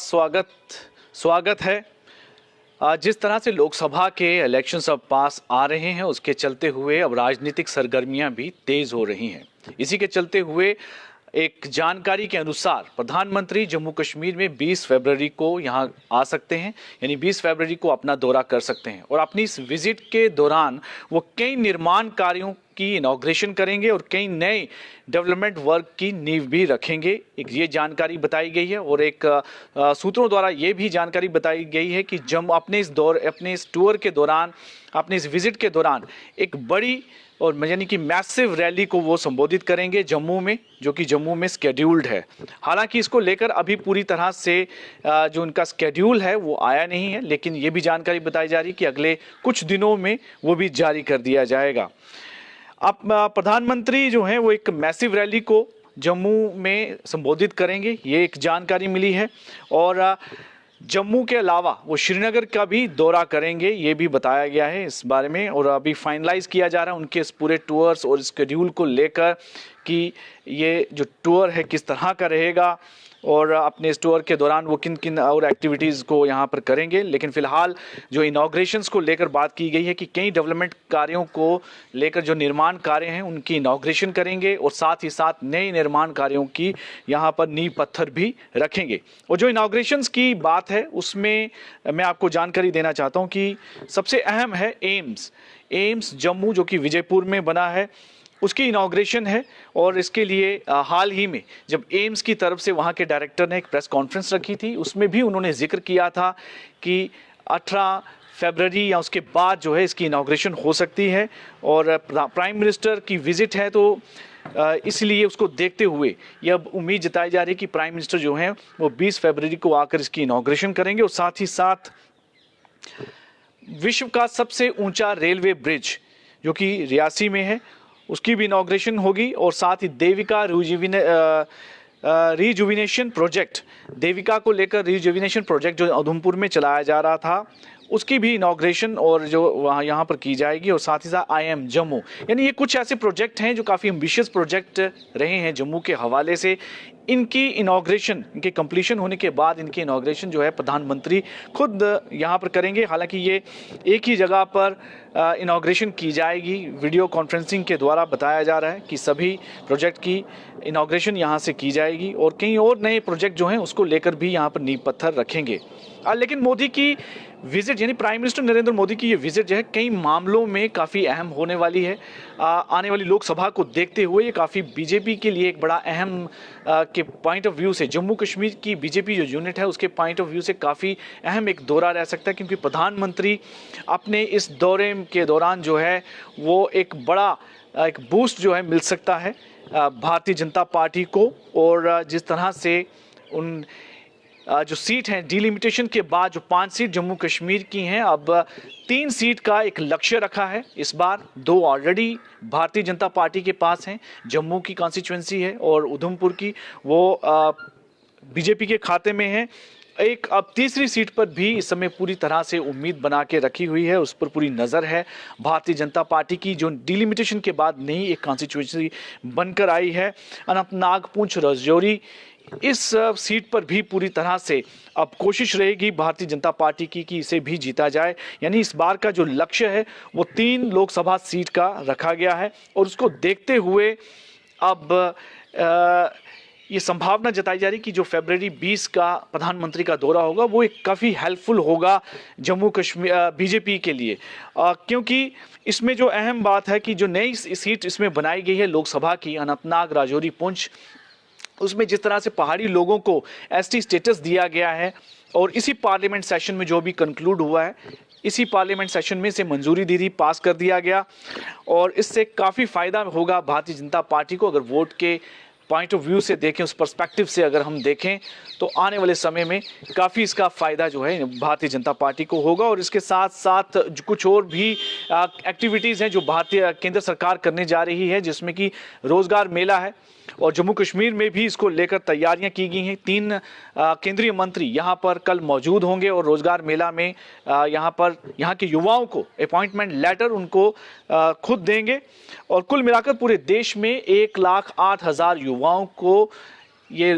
स्वागत स्वागत है। जिस तरह से लोकसभा के इलेक्शंस अब पास आ रहे हैं, उसके चलते हुए अब राजनीतिक सरगर्मियां भी तेज हो रही हैं। इसी के चलते हुए एक जानकारी के अनुसार प्रधानमंत्री जम्मू कश्मीर में 20 फरवरी को यहां आ सकते हैं, यानी 20 फरवरी को अपना दौरा कर सकते हैं और अपनी इस विजिट के दौरान वो कई निर्माण कार्यों की इनॉग्रेशन करेंगे और कई नए डेवलपमेंट वर्क की नींव भी रखेंगे। एक ये जानकारी बताई गई है और एक सूत्रों द्वारा ये भी जानकारी बताई गई है कि जब अपने इस टूर के दौरान, अपने इस विजिट के दौरान एक बड़ी और यानी कि मैसिव रैली को वो संबोधित करेंगे जम्मू में, जो कि जम्मू में स्केड्यूल्ड है। हालांकि इसको लेकर अभी पूरी तरह से जो उनका स्केड्यूल है वो आया नहीं है, लेकिन ये भी जानकारी बताई जा रही है कि अगले कुछ दिनों में वो भी जारी कर दिया जाएगा। अब प्रधानमंत्री जो हैं वो एक मैसिव रैली को जम्मू में संबोधित करेंगे, ये एक जानकारी मिली है। और जम्मू के अलावा वो श्रीनगर का भी दौरा करेंगे, ये भी बताया गया है इस बारे में। और अभी फाइनलाइज किया जा रहा है उनके इस पूरे टूर्स और स्केड्यूल को लेकर कि ये जो टूर है किस तरह का रहेगा और अपने इस टूर के दौरान वो किन किन और एक्टिविटीज़ को यहाँ पर करेंगे। लेकिन फ़िलहाल जो इनॉग्रेशंस को लेकर बात की गई है कि कई डेवलपमेंट कार्यों को लेकर जो निर्माण कार्य हैं उनकी इनॉग्रेशन करेंगे और साथ ही साथ नए निर्माण कार्यों की यहाँ पर नींव पत्थर भी रखेंगे। और जो इनॉग्रेशंस की बात है उसमें मैं आपको जानकारी देना चाहता हूँ कि सबसे अहम है एम्स जम्मू, जो कि विजयपुर में बना है, उसकी इनॉग्रेशन है। और इसके लिए हाल ही में जब एम्स की तरफ से वहाँ के डायरेक्टर ने एक प्रेस कॉन्फ्रेंस रखी थी, उसमें भी उन्होंने जिक्र किया था कि 18 फरवरी या उसके बाद जो है इसकी इनॉग्रेशन हो सकती है। और प्राइम मिनिस्टर की विजिट है तो इसलिए उसको देखते हुए यह अब उम्मीद जताई जा रही है कि प्राइम मिनिस्टर जो हैं वो 20 फरवरी को आकर इसकी इनॉग्रेशन करेंगे। और साथ ही साथ विश्व का सबसे ऊंचा रेलवे ब्रिज जो कि रियासी में है, उसकी भी इनॉग्रेशन होगी। और साथ ही देविका रिजुविनेशन प्रोजेक्ट, देविका को लेकर रिजुविनेशन प्रोजेक्ट जो उधमपुर में चलाया जा रहा था, उसकी भी इनॉग्रेशन और जो वहाँ यहाँ पर की जाएगी। और साथ ही साथ IIM जम्मू, यानी ये कुछ ऐसे प्रोजेक्ट हैं जो काफ़ी एम्बिशियस प्रोजेक्ट रहे हैं जम्मू के हवाले से। इनकी इनॉग्रेशन, इनके कंप्लीशन होने के बाद इनकी इनॉग्रेशन जो है प्रधानमंत्री खुद यहाँ पर करेंगे। हालांकि ये एक ही जगह पर इनॉग्रेशन की जाएगी, वीडियो कॉन्फ्रेंसिंग के द्वारा बताया जा रहा है कि सभी प्रोजेक्ट की इनॉग्रेशन यहाँ से की जाएगी और कई और नए प्रोजेक्ट जो हैं उसको लेकर भी यहाँ पर नींव पत्थर रखेंगे। लेकिन मोदी की विजिट, यानी प्राइम मिनिस्टर नरेंद्र मोदी की ये विजिट जो है कई मामलों में काफ़ी अहम होने वाली है। आने वाली लोकसभा को देखते हुए ये काफ़ी बीजेपी के लिए एक बड़ा अहम के पॉइंट ऑफ व्यू से, जम्मू कश्मीर की बीजेपी जो यूनिट है उसके पॉइंट ऑफ व्यू से काफ़ी अहम एक दौरा रह सकता है, क्योंकि प्रधानमंत्री अपने इस दौरे के दौरान जो है वो एक बड़ा एक बूस्ट जो है मिल सकता है भारतीय जनता पार्टी को। और जिस तरह से उन जो सीट हैं डिलिमिटेशन के बाद जो 5 सीट जम्मू कश्मीर की हैं, अब 3 सीट का एक लक्ष्य रखा है इस बार। 2 ऑलरेडी भारतीय जनता पार्टी के पास हैं, जम्मू की कॉन्स्टिट्यूंसी है और उधमपुर की वो बीजेपी के खाते में है। एक अब तीसरी सीट पर भी इस समय पूरी तरह से उम्मीद बना के रखी हुई है, उस पर पूरी नज़र है भारतीय जनता पार्टी की, जो डिलिमिटेशन के बाद नई एक कॉन्स्टिट्यूंसी बनकर आई है। अनंतनाग, पुंछ, राजौरी, इस सीट पर भी पूरी तरह से अब कोशिश रहेगी भारतीय जनता पार्टी की कि इसे भी जीता जाए। यानी इस बार का जो लक्ष्य है वो 3 लोकसभा सीट का रखा गया है। और उसको देखते हुए अब ये संभावना जताई जा रही कि जो फरवरी 20 का प्रधानमंत्री का दौरा होगा वो एक काफ़ी हेल्पफुल होगा जम्मू कश्मीर बीजेपी के लिए, क्योंकि इसमें जो अहम बात है कि जो नई सीट इसमें बनाई गई है लोकसभा की, अनंतनाग, राजौरी, पुंछ, उसमें जिस तरह से पहाड़ी लोगों को ST स्टेटस दिया गया है और इसी पार्लियामेंट सेशन में जो भी कंक्लूड हुआ है, इसी पार्लियामेंट सेशन में से मंजूरी दी थी, पास कर दिया गया। और इससे काफ़ी फ़ायदा होगा भारतीय जनता पार्टी को। अगर वोट के पॉइंट ऑफ व्यू से देखें, उस पर्सपेक्टिव से अगर हम देखें तो आने वाले समय में काफ़ी इसका फ़ायदा जो है भारतीय जनता पार्टी को होगा। और इसके साथ साथ कुछ और भी एक्टिविटीज़ हैं जो भारतीय केंद्र सरकार करने जा रही है, जिसमें कि रोज़गार मेला है और जम्मू कश्मीर में भी इसको लेकर तैयारियां की गई हैं। 3 केंद्रीय मंत्री यहां पर कल मौजूद होंगे और रोजगार मेला में यहां के युवाओं को अपॉइंटमेंट लेटर उनको खुद देंगे। और कुल मिलाकर पूरे देश में 1,08,000 युवाओं को ये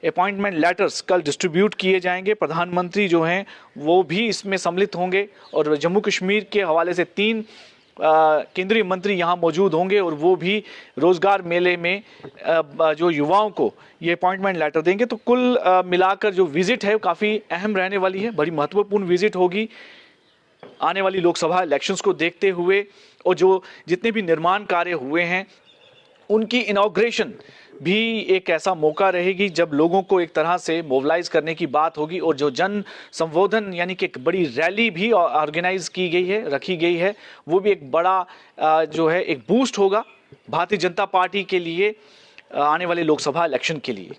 अपॉइंटमेंट लेटर्स कल डिस्ट्रीब्यूट किए जाएंगे। प्रधानमंत्री जो हैं वो भी इसमें सम्मिलित होंगे और जम्मू कश्मीर के हवाले से 3 केंद्रीय मंत्री यहाँ मौजूद होंगे और वो भी रोजगार मेले में जो युवाओं को ये अपॉइंटमेंट लेटर देंगे। तो कुल मिलाकर जो विजिट है वो काफ़ी अहम रहने वाली है, बड़ी महत्वपूर्ण विजिट होगी आने वाली लोकसभा इलेक्शंस को देखते हुए। और जो जितने भी निर्माण कार्य हुए हैं उनकी इनॉग्रेशन भी एक ऐसा मौका रहेगी जब लोगों को एक तरह से मोबिलाइज करने की बात होगी। और जो जन संबोधन यानी कि एक बड़ी रैली भी ऑर्गेनाइज की गई है, रखी गई है, वो भी एक बड़ा जो है एक बूस्ट होगा भारतीय जनता पार्टी के लिए आने वाले लोकसभा इलेक्शन के लिए।